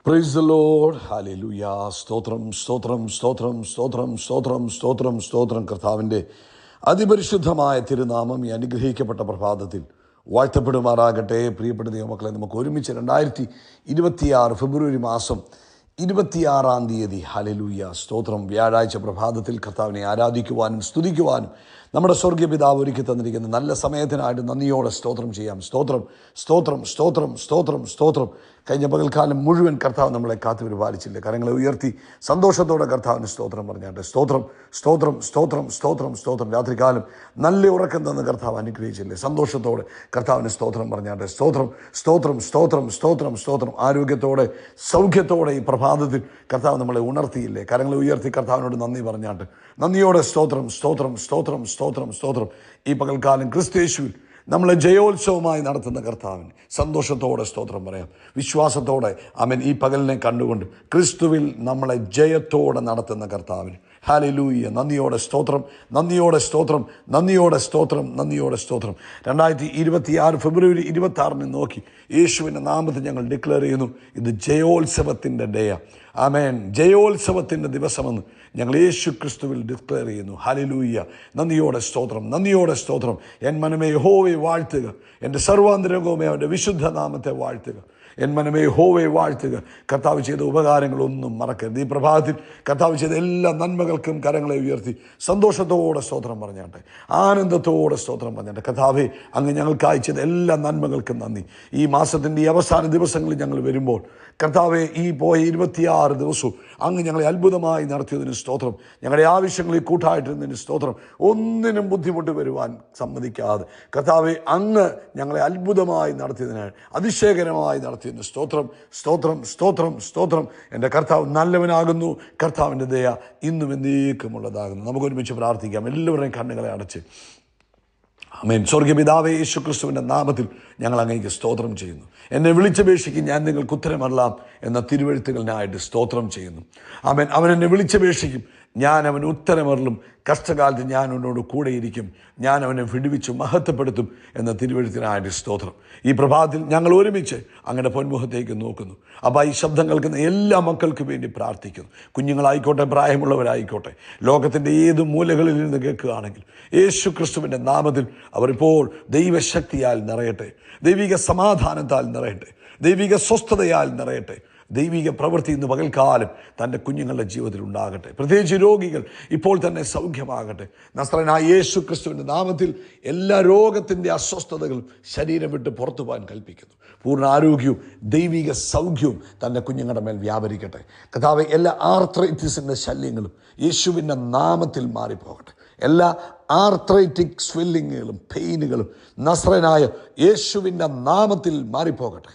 Praise the Lord. Hallelujah. സ്തോത്രം സ്തോത്രം സ്തോത്രം സ്തോത്രം സ്തോത്രം സ്തോത്രം സ്തോത്രം. കർത്താവിൻ്റെ അതിപരിശുദ്ധമായ തിരുനാമം ഈ അനുഗ്രഹിക്കപ്പെട്ട പ്രഭാതത്തിൽ വാഴ്ത്തപ്പെടുമാറാകട്ടെ. പ്രിയപ്പെട്ട ദൈവമക്കളെ, നമുക്ക് ഒരുമിച്ച് 2026 ഫെബ്രുവരി മാസം 26-ാം തീയതി ഹല്ലേലൂയ സ്തോത്രം വ്യാഴാഴ്ച പ്രഭാതത്തിൽ കർത്താവിനെ ആരാധിക്കുവാനും സ്തുതിക്കുവാനും നമ്മുടെ സ്വർഗീയ പിതാവ് ഒരുക്കി തന്നിരിക്കുന്ന നല്ല സമയത്തിനായിട്ട് നന്ദിയോടെ സ്തോത്രം ചെയ്യാം. സ്തോത്രം സ്തോത്രം സ്തോത്രം സ്തോത്രം സ്തോത്രം. കഴിഞ്ഞ പകൽക്കാലം മുഴുവൻ കർത്താവ് നമ്മളെ കാത്തു പരിപാലിച്ചില്ലേ? കരങ്ങളെ ഉയർത്തി സന്തോഷത്തോടെ കർത്താവിന് സ്തോത്രം പറഞ്ഞാട്ടെ. സ്തോത്രം സ്തോത്രം സ്തോത്രം സ്തോത്രം സ്തോത്രം. രാത്രികാലം നല്ല ഉറക്കം തന്ന് കർത്താവ് അനുഗ്രഹിച്ചില്ലേ? സന്തോഷത്തോടെ കർത്താവിന് സ്തോത്രം പറഞ്ഞാട്ടെ. സ്തോത്രം സ്തോത്രം സ്തോത്രം സ്തോത്രം സ്തോത്രം. ആരോഗ്യത്തോടെ സൗഖ്യത്തോടെ ഈ പ്രഭാതത്തിൽ കർത്താവ് നമ്മളെ ഉണർത്തിയില്ലേ? കരങ്ങളെ ഉയർത്തി കർത്താവിനോട് നന്ദി പറഞ്ഞാട്ട് നന്ദിയോടെ സ്തോത്രം സ്തോത്രം സ്തോത്രം സ്തോത്രം സ്തോത്രം. ഈ പകൽക്കാലം ക്രിസ്തയേശുവിൽ നമ്മളെ ജയോത്സവമായി നടത്തുന്ന കർത്താവിന് സന്തോഷത്തോടെ സ്തോത്രം പറയാം. വിശ്വാസത്തോടെ ആമേൻ ഈ പകലിനെ കണ്ടുകൊണ്ട് ക്രിസ്തുവിൽ നമ്മളെ ജയത്തോടെ നടത്തുന്ന കർത്താവിന് ഹല്ലേലൂയ. നന്ദിയോടെ സ്തോത്രം, നന്ദിയോടെ സ്തോത്രം, നന്ദിയോടെ സ്തോത്രം, നന്ദിയോടെ സ്തോത്രം. 2026 ഫെബ്രുവരി 26 നോക്കി യേശുവിൻ്റെ നാമത്തിൽ ഞങ്ങൾ ഡിക്ലെയർ ചെയ്യുന്നു, ഇത് ജയോത്സവത്തിൻ്റെ ഡേയാണ്. ആമേൻ. ജയോത്സവത്തിൻ്റെ ദിവസമെന്ന് ഞങ്ങൾ യേശു ക്രിസ്തുവിൽ ഡിക്ലെയർ ചെയ്യുന്നു. ഹല്ലേലൂയ. നന്ദിയോടെ സ്തോത്രം, നന്ദിയോടെ സ്തോത്രം. എൻ മനമേ യഹോവയെ വാഴ്ത്തുക, എൻ്റെ സർവാന്തരംഗവുമേ അവൻ്റെ വിശുദ്ധ നാമത്തെ വാഴ്ത്തുക. എൻ മനമേ യഹോവയെ വാഴ്ത്തുക. കർത്താവ് ചെയ്ത ഉപകാരങ്ങളൊന്നും മറക്കരുത്. ഈ പ്രഭാതത്തിൽ കർത്താവ് ചെയ്ത എല്ലാ നന്മകൾക്കും കരങ്ങളെ ഉയർത്തി സന്തോഷത്തോടെ സ്തോത്രം പറഞ്ഞാട്ടെ, ആനന്ദത്തോടെ സ്തോത്രം പറഞ്ഞാട്ടെ. കർത്താവേ, അങ്ങ് ഞങ്ങൾക്കായി ചെയ്ത എല്ലാ നന്മകൾക്കും നന്ദി. ഈ മാസത്തിൻ്റെ ഈ അവസാന ദിവസങ്ങളിൽ ഞങ്ങൾ വരുമ്പോൾ കർത്താവെ, ഈ പോയ 26 ദിവസവും അങ്ങ് ഞങ്ങളെ അത്ഭുതമായി നടത്തിയതിന് സ്തോത്രം. ഞങ്ങളുടെ ആവശ്യങ്ങളിൽ കൂട്ടായിട്ടിരുന്നതിന് സ്തോത്രം. ഒന്നിനും ബുദ്ധിമുട്ട് വരുവാൻ സമ്മതിക്കാതെ കർത്താവെ, അങ്ങ് ഞങ്ങളെ അത്ഭുതമായി നടത്തിയതിനാൽ, അതിശയകരമായി നടത്തിയതിന് സ്തോത്രം സ്തോത്രം സ്തോത്രം സ്തോത്രം. എൻ്റെ കർത്താവ് നല്ലവനാകുന്നു. കർത്താവിൻ്റെ ദയ ഇന്നും എന്നേക്കുമുള്ളതാകുന്നു. നമുക്കൊരുമിച്ച് പ്രാർത്ഥിക്കാം. എല്ലാവരുടെയും കണ്ണുകളെ അടച്ച്. ആമേൻ. സ്വർഗീയ പിതാവേ, യേശു ക്രിസ്തുവിൻ്റെ നാമത്തിൽ ഞങ്ങൾ അങ്ങേക്ക് സ്തോത്രം ചെയ്യുന്നു. എന്നെ വിളിച്ചപേക്ഷിക്കും, ഞാൻ നിങ്ങൾക്ക് ഉത്തരമരളാം എന്ന തിരുവെഴുത്തുകളിനായിട്ട് സ്തോത്രം ചെയ്യുന്നു. ആമേൻ. അവൻ എന്നെ വിളിച്ചപേക്ഷിക്കും, ഞാൻ അവന് ഉത്തരമരളും. കഷ്ടകാലത്ത് ഞാൻ അവനോട് കൂടെയിരിക്കും, ഞാൻ അവനെ വിടുവിച്ചു മഹത്വപ്പെടുത്തും എന്ന തിരുവെഴുത്തിനായിട്ട് സ്തോത്രം. ഈ പ്രഭാതത്തിൽ ഞങ്ങൾ ഒരുമിച്ച് അങ്ങയുടെ പൊന്മുഖത്തേക്ക് നോക്കുന്നു. അപ്പോൾ ഈ ശബ്ദം കേൾക്കുന്ന എല്ലാ മക്കൾക്കും വേണ്ടി പ്രാർത്ഥിക്കുന്നു. കുഞ്ഞുങ്ങളായിക്കോട്ടെ, പ്രായമുള്ളവരായിക്കോട്ടെ, ലോകത്തിൻ്റെ ഏത് മൂലകളിൽ നിന്ന് കേൾക്കുകയാണെങ്കിൽ യേശു ക്രിസ്തുവിൻ്റെ നാമത്തിൽ അവരിപ്പോൾ ദൈവശക്തിയാൽ നിറയട്ടെ, ദൈവിക സമാധാനത്താൽ നിറയട്ടെ, ദൈവിക സ്വസ്ഥതയാൽ നിറയട്ടെ. ദൈവിക പ്രവൃത്തി ഇന്ന് പകൽക്കാലം തൻ്റെ കുഞ്ഞുങ്ങളുടെ ജീവിതത്തിൽ ഉണ്ടാകട്ടെ. പ്രത്യേകിച്ച് രോഗികൾ ഇപ്പോൾ തന്നെ സൗഖ്യമാകട്ടെ. നസ്രയനായ യേശു ക്രിസ്തുവിൻ്റെ നാമത്തിൽ എല്ലാ രോഗത്തിൻ്റെ അസ്വസ്ഥതകളും ശരീരം വിട്ട് പുറത്തു പോകാൻ കൽപ്പിക്കുന്നു. പൂർണ്ണ ആരോഗ്യവും ദൈവിക സൗഖ്യവും തൻ്റെ കുഞ്ഞുങ്ങളുടെ മേൽ വ്യാപരിക്കട്ടെ. കർത്താവേ, എല്ലാ ആർത്രൈറ്റിസിൻ്റെ ശല്യങ്ങളും യേശുവിൻ്റെ നാമത്തിൽ മാറിപ്പോകട്ടെ. എല്ലാ ആർത്രൈറ്റിക് സ്വെല്ലിങ്ങുകളും പെയിനുകളും നസ്രയനായ യേശുവിൻ്റെ നാമത്തിൽ മാറിപ്പോകട്ടെ.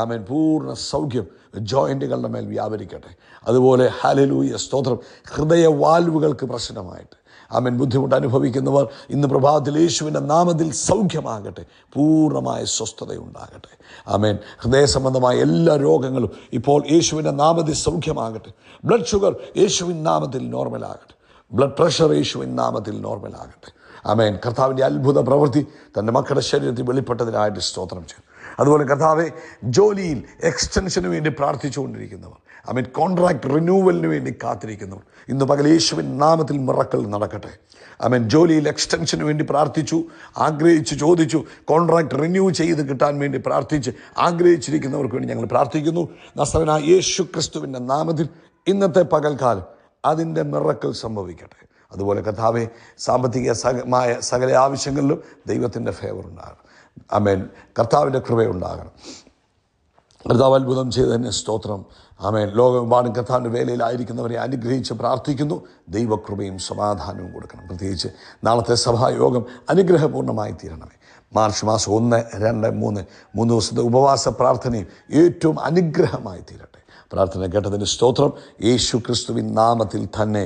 ആമേൻ. പൂർണ്ണ സൗഖ്യം ജോയിൻറ്റുകളുടെ മേൽ വ്യാപരിക്കട്ടെ. അതുപോലെ ഹല്ലേലൂയ സ്തോത്രം. ഹൃദയവാൽവുകൾക്ക് പ്രശ്നമായിട്ട് ആമേൻ ബുദ്ധിമുട്ട് അനുഭവിക്കുന്നവർ ഇന്ന് പ്രഭാതത്തിൽ യേശുവിൻ്റെ നാമത്തിൽ സൗഖ്യമാകട്ടെ, പൂർണ്ണമായ സ്വസ്ഥതയുണ്ടാകട്ടെ. ആമേൻ. ഹൃദയ സംബന്ധമായ എല്ലാ രോഗങ്ങളും ഇപ്പോൾ യേശുവിൻ്റെ നാമത്തിൽ സൗഖ്യമാകട്ടെ. ബ്ലഡ് ഷുഗർ യേശുവിൻ നാമത്തിൽ നോർമലാകട്ടെ. ബ്ലഡ് പ്രഷർ യേശുവിൻ നാമത്തിൽ നോർമലാകട്ടെ. ആമേൻ. കർത്താവിൻ്റെ അത്ഭുത പ്രവൃത്തി തൻ്റെ മക്കളുടെ ശരീരത്തിൽ വെളിപ്പെട്ടതിനായിട്ട് സ്തോത്രം ചെയ്യും. അതുപോലെ കർത്താവെ, ജോലിയിൽ എക്സ്റ്റൻഷന് വേണ്ടി പ്രാർത്ഥിച്ചുകൊണ്ടിരിക്കുന്നവർ, ആമേൻ, കോൺട്രാക്ട് റിന്യൂവലിന് വേണ്ടി കാത്തിരിക്കുന്നവർ, ഇന്ന് പകൽ യേശുവിൻ നാമത്തിൽ മിറക്കിൾ നടക്കട്ടെ. ആമേൻ. ജോലിയിൽ എക്സ്റ്റൻഷന് വേണ്ടി പ്രാർത്ഥിച്ചു, ആഗ്രഹിച്ചു, ചോദിച്ചു, കോൺട്രാക്ട് റിന്യൂ ചെയ്ത് കിട്ടാൻ വേണ്ടി പ്രാർത്ഥിച്ച് ആഗ്രഹിച്ചിരിക്കുന്നവർക്ക് വേണ്ടി ഞങ്ങൾ പ്രാർത്ഥിക്കുന്നു. നസ്രയനായ യേശു ക്രിസ്തുവിൻ്റെ നാമത്തിൽ ഇന്നത്തെ പകൽക്കാലം അതിൻ്റെ മിറക്കിൾ സംഭവിക്കട്ടെ. അതുപോലെ കർത്താവെ, സാമ്പത്തികമായ സകല ആവശ്യങ്ങളിലും ദൈവത്തിൻ്റെ ഫേവർ ഉണ്ടാകണം. ആമേൻ. കർത്താവിൻ്റെ കൃപയുണ്ടാകണം. കർത്താവ് അത്ഭുതം ചെയ്തതിന് സ്തോത്രം. ആമേൻ. ലോകമെമ്പാടും കർത്താവിൻ്റെ വേലയിലായിരിക്കുന്നവരെ അനുഗ്രഹിച്ച് പ്രാർത്ഥിക്കുന്നു. ദൈവകൃപയും സമാധാനവും കൊടുക്കണം. പ്രത്യേകിച്ച് നാളത്തെ സഭായോഗം അനുഗ്രഹപൂർണ്ണമായി തീരണമേ. മാർച്ച് മാസം 1, 2, 3 ദിവസത്തെ ഉപവാസ പ്രാർത്ഥനയും ഏറ്റവും അനുഗ്രഹമായി തീരട്ടെ. പ്രാർത്ഥന കേട്ടതിന് സ്തോത്രം. യേശു ക്രിസ്തുവിൻ നാമത്തിൽ തന്നെ.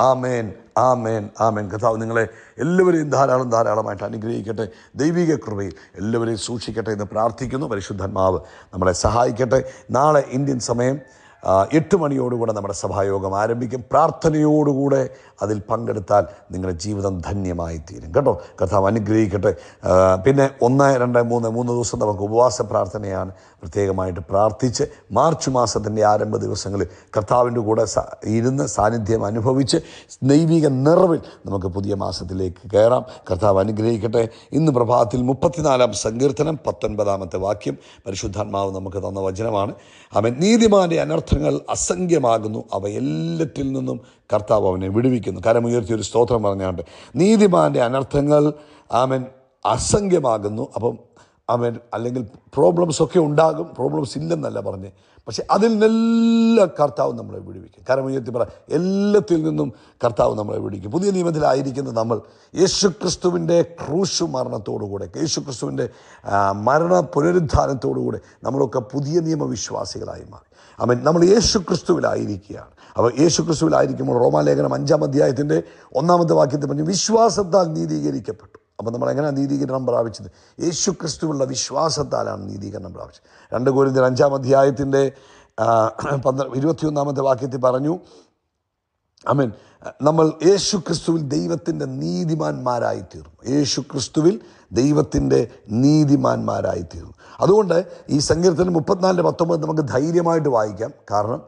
ആമേൻ, ആമേൻ, ആമേൻ. കർത്താവ് നിങ്ങളെ എല്ലാവരെയും ധാരാളമായിട്ട് അനുഗ്രഹിക്കട്ടെ. ദൈവിക കൃപയിൽ എല്ലാവരെയും സൂക്ഷിക്കട്ടെ എന്ന് പ്രാർത്ഥിക്കുന്നു. പരിശുദ്ധാത്മാവ് നമ്മളെ സഹായിക്കട്ടെ. നാളെ ഇന്ത്യൻ സമയം 8 മണിയോടുകൂടെ നമ്മുടെ സഭായോഗം ആരംഭിക്കും. പ്രാർത്ഥനയോടുകൂടെ അതിൽ പങ്കെടുത്താൽ നിങ്ങളുടെ ജീവിതം ധന്യമായി തീരും കേട്ടോ. കർത്താവ് അനുഗ്രഹിക്കട്ടെ. പിന്നെ 1, 2, 3 ദിവസം നമുക്ക് ഉപവാസ പ്രാർത്ഥനയാണ്. പ്രത്യേകമായിട്ട് പ്രാർത്ഥിച്ച് മാർച്ച് മാസത്തിൻ്റെ ആരംഭ ദിവസങ്ങളിൽ കർത്താവിൻ്റെ കൂടെ ഇരുന്ന് സാന്നിധ്യം അനുഭവിച്ച് ദൈവിക നിറവിൽ നമുക്ക് പുതിയ മാസത്തിലേക്ക് കയറാം. കർത്താവ് അനുഗ്രഹിക്കട്ടെ. ഇന്ന് പ്രഭാതത്തിൽ 34-ാം സങ്കീർത്തനം 19-ാമത്തെ വാക്യം പരിശുദ്ധാത്മാവ് നമുക്ക് തന്ന വചനമാണ്. അവൻ നീതിമാന്റെ അനർത്ഥങ്ങൾ അസംഖ്യമാകുന്നു, അവ എല്ലാറ്റിൽ നിന്നും കർത്താവ് അവനെ വിടുവിക്കുന്നു. കരമുയർത്തിയൊരു സ്തോത്രം പറഞ്ഞാണ്ട് നീതിമാന്റെ അനർത്ഥങ്ങൾ അവൻ അസംഖ്യമാകുന്നു. അപ്പം അവൻ അല്ലെങ്കിൽ പ്രോബ്ലംസൊക്കെ ഉണ്ടാകും, പ്രോബ്ലംസ് ഇല്ലെന്നല്ല പറഞ്ഞ്, പക്ഷെ അതിൽ നിന്നെല്ലാം കർത്താവ് നമ്മളെ വിടുവിക്കും. കരമുയർത്തി പറ, എല്ലാത്തിൽ നിന്നും കർത്താവ് നമ്മളെ വിടുവിക്കും. പുതിയ നിയമത്തിലായിരിക്കുന്ന നമ്മൾ യേശുക്രിസ്തുവിൻ്റെ ക്രൂശ് മരണത്തോടുകൂടെ, യേശുക്രിസ്തുവിൻ്റെ മരണ പുനരുദ്ധാനത്തോടുകൂടെ നമ്മളൊക്കെ പുതിയ നിയമവിശ്വാസികളായി മാറി. നമ്മൾ യേശുക്രിസ്തുവിലായിരിക്കുകയാണ്. അപ്പോൾ യേശുക്രിസ്തുവിലായിരിക്കുമ്പോൾ റോമാലേഖനം 5-ാം അധ്യായത്തിൻ്റെ 1-ാമത്തെ വാക്യത്തിൽ പറഞ്ഞു വിശ്വാസത്താൽ നീതീകരിക്കപ്പെട്ടു. അപ്പോൾ നമ്മൾ എങ്ങനെയാണ് നീതീകരണം പ്രാപിച്ചത്? യേശുക്രിസ്തുവുള്ള വിശ്വാസത്താലാണ് നീതീകരണം പ്രാപിച്ചത്. 2 കൊരിന്ത്യർ 5-ാം അധ്യായത്തിൻ്റെ 21-ാമത്തെ വാക്യത്തിൽ പറഞ്ഞു ആമേൻ, നമ്മൾ യേശുക്രിസ്തുവിൽ ദൈവത്തിൻ്റെ നീതിമാന്മാരായി തീർന്നു. യേശുക്രിസ്തുവിൽ ദൈവത്തിൻ്റെ നീതിമാന്മാരായി തീർന്നു. അതുകൊണ്ട് ഈ സങ്കീർത്തനം 34-19 നമുക്ക് ധൈര്യമായിട്ട് വായിക്കാം. കാരണം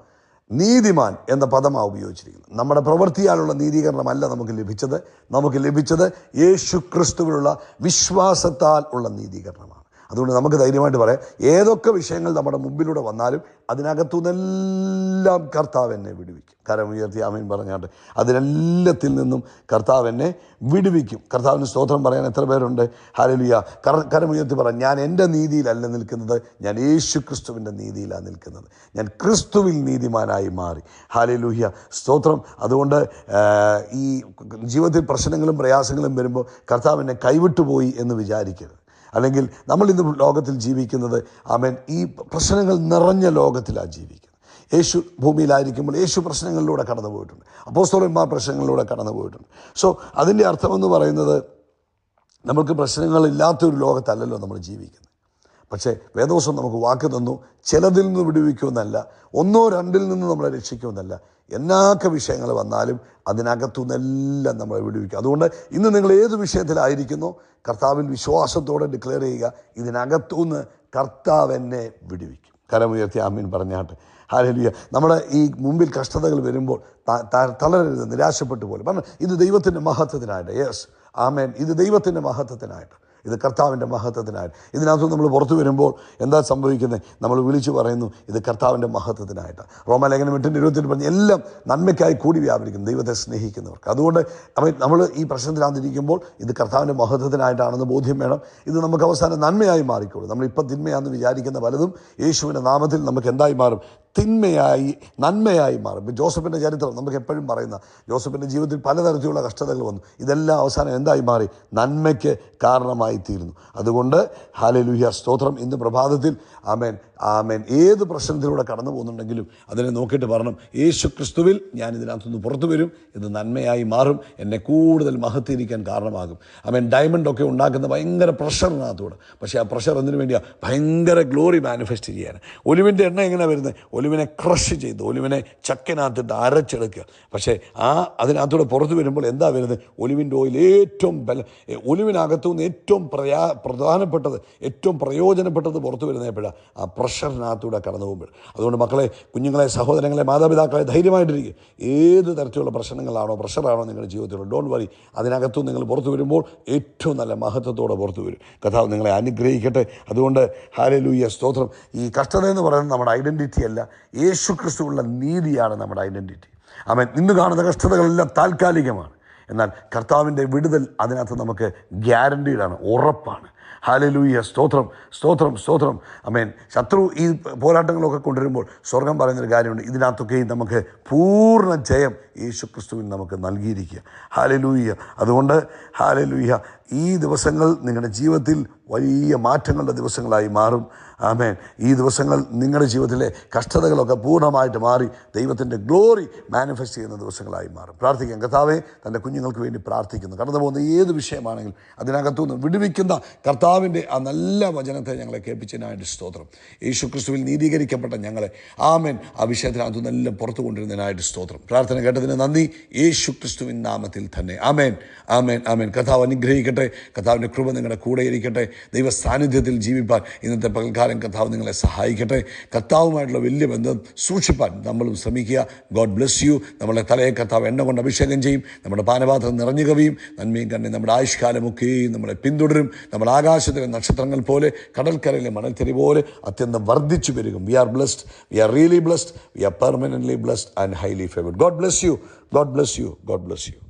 നീതിമാൻ എന്ന പദമാണ് ഉപയോഗിച്ചിരിക്കുന്നത്. നമ്മുടെ പ്രവൃത്തിയാലുള്ള നീതീകരണമല്ല നമുക്ക് ലഭിച്ചത് യേശുക്രിസ്തുവിലുള്ള വിശ്വാസത്താൽ ഉള്ള നീതീകരണമാണ്. അതുകൊണ്ട് നമുക്ക് ധൈര്യമായിട്ട് പറയാം, ഏതൊക്കെ വിഷയങ്ങൾ നമ്മുടെ മുമ്പിലൂടെ വന്നാലും അതിനകത്തുനിന്നെല്ലാം കർത്താവ് എന്നെ വിടുവിക്കും. കരമുയർത്തി ആമേൻ പറഞ്ഞാണ്ട് അതിനെല്ലാത്തിൽ നിന്നും കർത്താവ് എന്നെ വിടുവിക്കും. കർത്താവിന് സ്തോത്രം പറയാൻ എത്ര പേരുണ്ട്? ഹല്ലേലൂയ. കരമുയർത്തി പറയാം, ഞാൻ എൻ്റെ നീതിയിലല്ല നിൽക്കുന്നത്, ഞാൻ യേശുക്രിസ്തുവിൻ്റെ നീതിയിലാണ് നിൽക്കുന്നത്. ഞാൻ ക്രിസ്തുവിൽ നീതിമാനായി മാറി. ഹല്ലേലൂയ, സ്തോത്രം. അതുകൊണ്ട് ഈ ജീവിതത്തിൽ പ്രശ്നങ്ങളും പ്രയാസങ്ങളും വരുമ്പോൾ കർത്താവ് എന്നെ കൈവിട്ടുപോയി എന്ന് വിചാരിക്കരുത്. അല്ലെങ്കിൽ നമ്മൾ ഇന്ന് ലോകത്തിൽ ജീവിക്കുന്നത് ആമേൻ ഈ പ്രശ്നങ്ങൾ നിറഞ്ഞ ലോകത്തിലാണ് ജീവിക്കുന്നത്. യേശു ഭൂമിയിലായിരിക്കുമ്പോൾ യേശു പ്രശ്നങ്ങളിലൂടെ കടന്നു പോയിട്ടുണ്ട്. അപ്പോസ്തലന്മാർ പ്രശ്നങ്ങളിലൂടെ കടന്നു പോയിട്ടുണ്ട്. സോ അതിൻ്റെ അർത്ഥമെന്ന് പറയുന്നത് നമുക്ക് പ്രശ്നങ്ങളില്ലാത്തൊരു ലോകത്തല്ലല്ലോ നമ്മൾ ജീവിക്കുന്നത്. പക്ഷേ വേദോസം നമുക്ക് വാക്ക് തന്നു, ചിലതിൽ നിന്ന് വിടുവിക്കുമെന്നല്ല, 1-2 നിന്ന് നമ്മളെ രക്ഷിക്കുമെന്നല്ല, എന്നൊക്കെ വിഷയങ്ങൾ വന്നാലും അതിനകത്തുനിന്നെല്ലാം നമ്മളെ വിടുവിക്കും. അതുകൊണ്ട് ഇന്ന് നിങ്ങൾ ഏത് വിഷയത്തിലായിരിക്കുന്നോ കർത്താവിൽ വിശ്വാസത്തോടെ ഡിക്ലെയർ ചെയ്യുക, ഇതിനകത്തുനിന്ന് കർത്താവ് എന്നെ വിടുവിക്കും. കരമുയർത്തി ആമീൻ പറഞ്ഞാട്ട്. ഹല്ലേലൂയ. നമ്മുടെ ഈ മുമ്പിൽ കഷ്ടതകൾ വരുമ്പോൾ തളരരുത്, നിരാശപ്പെട്ടു പോലെ. കാരണം ഇത് ദൈവത്തിൻ്റെ മഹത്വത്തിനായിട്ട്. യെസ് ആമേൻ, ഇത് ദൈവത്തിൻ്റെ മഹത്വത്തിനായിട്ട്, ഇത് കർത്താവിൻ്റെ മഹത്വത്തിനായിട്ട്. ഇതിനകത്ത് നമ്മൾ പുറത്തു വരുമ്പോൾ എന്താ സംഭവിക്കുന്നത്? നമ്മൾ വിളിച്ചു പറയുന്നു ഇത് കർത്താവിൻ്റെ മഹത്വത്തിനായിട്ട്. റോമാലേഖനം 8:28 പറഞ്ഞ് എല്ലാം നന്മയ്ക്കായി കൂടി വ്യാപരിക്കുന്നു ദൈവത്തെ സ്നേഹിക്കുന്നവർക്ക്. അതുകൊണ്ട് നമ്മൾ ഈ പ്രശ്നത്തിലാന്നിരിക്കുമ്പോൾ ഇത് കർത്താവിൻ്റെ മഹത്വത്തിനായിട്ടാണെന്ന് ബോധ്യം വേണം. ഇത് നമുക്ക് അവസാനം നന്മയായി മാറിക്കോളൂ. നമ്മളിപ്പം തിന്മയാണെന്ന് വിചാരിക്കുന്ന പലതും യേശുവിൻ്റെ നാമത്തിൽ നമുക്ക് എന്തായി മാറും? തിന്മയായി നന്മയായി മാറും. ഇപ്പം ജോസഫിൻ്റെ ചരിത്രം നമുക്ക് എപ്പോഴും പറയുന്ന, ജോസഫിൻ്റെ ജീവിതത്തിൽ പലതരത്തിലുള്ള കഷ്ടതകൾ വന്നു. ഇതെല്ലാം അവസാനം എന്തായി മാറി? നന്മയ്ക്ക് കാരണമായി തീരുന്നു. അതുകൊണ്ട് ഹല്ലേലൂയ, സ്തോത്രം. ഇന്ന് പ്രഭാതത്തിൽ ആമേൻ ആമേൻ ഏത് പ്രശ്നത്തിലൂടെ കടന്നു പോകുന്നുണ്ടെങ്കിലും അതിനെ നോക്കിയിട്ട് പറയണം, യേശു ക്രിസ്തുവിൽ ഞാൻ ഇതിനകത്തുനിന്ന് പുറത്തു വരും, ഇത് നന്മയായി മാറും, എന്നെ കൂടുതൽ മഹത്വീകരിക്കാൻ കാരണമാകും. ആമേൻ. ഡയമണ്ടൊക്കെ ഉണ്ടാക്കുന്ന ഭയങ്കര പ്രഷറിനകത്തൂടെ, പക്ഷേ ആ പ്രഷർ എന്തിനു വേണ്ടിയാണ്? ഭയങ്കര ഗ്ലോറി മാനിഫെസ്റ്റ് ചെയ്യാൻ. ഒലിവിൻ്റെ എണ്ണ എങ്ങനെയാണ് വരുന്നത്? ഒലിവിനെ ക്രഷ് ചെയ്ത് ഒലിവിനെ ചക്കനകത്തിട്ട് അരച്ചെടുക്കുക. പക്ഷേ അതിനകത്തൂടെ പുറത്തു വരുമ്പോൾ എന്താ വരുന്നത്? ഒലിവിൻ്റെ ഓയിൽ ഏറ്റവും ഒലിവിനകത്തുനിന്ന് ഏറ്റവും പ്രധാനപ്പെട്ടത്, ഏറ്റവും പ്രയോജനപ്പെട്ടത് പുറത്തു വരുന്ന എപ്പോഴാണ്? ആ പ്രഷറിനകത്തൂടെ കടന്നു പോകുമ്പോൾ. അതുകൊണ്ട് മക്കളെ, കുഞ്ഞുങ്ങളെ, സഹോദരങ്ങളെ, മാതാപിതാക്കളെ ധൈര്യമായിട്ടിരിക്കുക. ഏത് തരത്തിലുള്ള പ്രശ്നങ്ങളാണോ പ്രഷറാണോ നിങ്ങളുടെ ജീവിതത്തിൽ, ഡോണ്ട് വറി. അതിനകത്തും നിങ്ങൾ പുറത്തു വരുമ്പോൾ ഏറ്റവും നല്ല മഹത്വത്തോടെ പുറത്തു വരും. കർത്താവ് നിങ്ങളെ അനുഗ്രഹിക്കട്ടെ. അതുകൊണ്ട് ഹല്ലേലൂയ, സ്തോത്രം. ഈ കഷ്ടത എന്ന് പറയുന്നത് നമ്മുടെ ഐഡൻറ്റിറ്റി അല്ല, യേശു ക്രിസ്തുവുള്ള നീതിയാണ് നമ്മുടെ ഐഡൻറ്റിറ്റി. ആമേൻ. ഇന്ന് കാണുന്ന കഷ്ടതകളെല്ലാം താൽക്കാലികമാണ്. എന്നാൽ കർത്താവിൻ്റെ വിടുതൽ അതിനകത്ത് നമുക്ക് ഗ്യാരണ്ടീഡാണ്, ഉറപ്പാണ്. ഹല്ലേലൂയ, സ്തോത്രം, സ്തോത്രം, സ്തോത്രം. ആമേൻ. ശത്രു ഈ പോരാട്ടങ്ങളൊക്കെ കൊണ്ടുവരുമ്പോൾ സ്വർഗം പറയുന്നൊരു കാര്യമുണ്ട്, ഇതിനകത്തൊക്കെയും നമുക്ക് പൂർണ്ണ ജയം യേശു ക്രിസ്തുവിൽ നമുക്ക് നൽകിയിരിക്കുക. ഹല്ലേലൂയ. അതുകൊണ്ട് ഹല്ലേലൂയ, ഈ ദിവസങ്ങൾ നിങ്ങളുടെ ജീവിതത്തിൽ വലിയ മാറ്റങ്ങളുടെ ദിവസങ്ങളായി മാറും. ആമേൻ. ഈ ദിവസങ്ങൾ നിങ്ങളുടെ ജീവിതത്തിലെ കഷ്ടതകളൊക്കെ പൂർണ്ണമായിട്ട് മാറി ദൈവത്തിൻ്റെ ഗ്ലോറി മാനിഫെസ്റ്റ് ചെയ്യുന്ന ദിവസങ്ങളായി മാറും. പ്രാർത്ഥിക്കാം. കർത്താവേ, തൻ്റെ കുഞ്ഞുങ്ങൾക്ക് വേണ്ടി പ്രാർത്ഥിക്കുന്നു. കടന്നു പോകുന്ന ഏത് വിഷയമാണെങ്കിലും അതിനകത്തുനിന്ന് വിടുവിക്കുന്ന കർത്താവിൻ്റെ ആ നല്ല വചനത്തെ ഞങ്ങളെ കേൾപ്പിച്ചതിനായിട്ട് സ്തോത്രം. യേശു ക്രിസ്തുവിൽ നീതീകരിക്കപ്പെട്ട ഞങ്ങളെ ആമേൻ ആ വിഷയത്തിനകത്തുനിന്നെല്ലാം പുറത്തു കൊണ്ടിരുന്നതിനായിട്ട് സ്തോത്രം. പ്രാർത്ഥന കേട്ടതിന് നന്ദി. യേശു ക്രിസ്തുവിൻ നാമത്തിൽ തന്നെ ആമേൻ, ആമേൻ, ആമേൻ. കർത്താവ് അനുഗ്രഹിക്കട്ടെ. കർത്താവിൻ്റെ കൃപ നിങ്ങളുടെ കൂടെ ഇരിക്കട്ടെ. ദൈവ സാന്നിധ്യത്തിൽ ജീവിപ്പാൻ ഇന്നത്തെ പകൽക്കാലം കർത്താവ് നിങ്ങളെ സഹായിക്കട്ടെ. കർത്താവുമായിട്ടുള്ള വലിയ ബന്ധം സൂക്ഷിപ്പാൻ നമ്മളും ശ്രമിക്കുക. God bless U. നമ്മളെ തലയെ കർത്താവ് എണ്ണ കൊണ്ട് അഭിഷേകം ചെയ്യും. നമ്മുടെ പാനപാത്രം നിറഞ്ഞു കവിയും. നന്മയും കണ്ണി നമ്മുടെ ആയുഷ്കാലമൊക്കെയും നമ്മളെ പിന്തുടരും. നമ്മുടെ ആകാശത്തിലെ നക്ഷത്രങ്ങൾ പോലെ കടൽക്കരയിലെ മണൽത്തരി പോലെ അത്യന്തം വർദ്ധിച്ചു വരികയും. We are blessed. We are really blessed. We are permanently blessed and highly favoured. God bless you. God bless you. God bless U.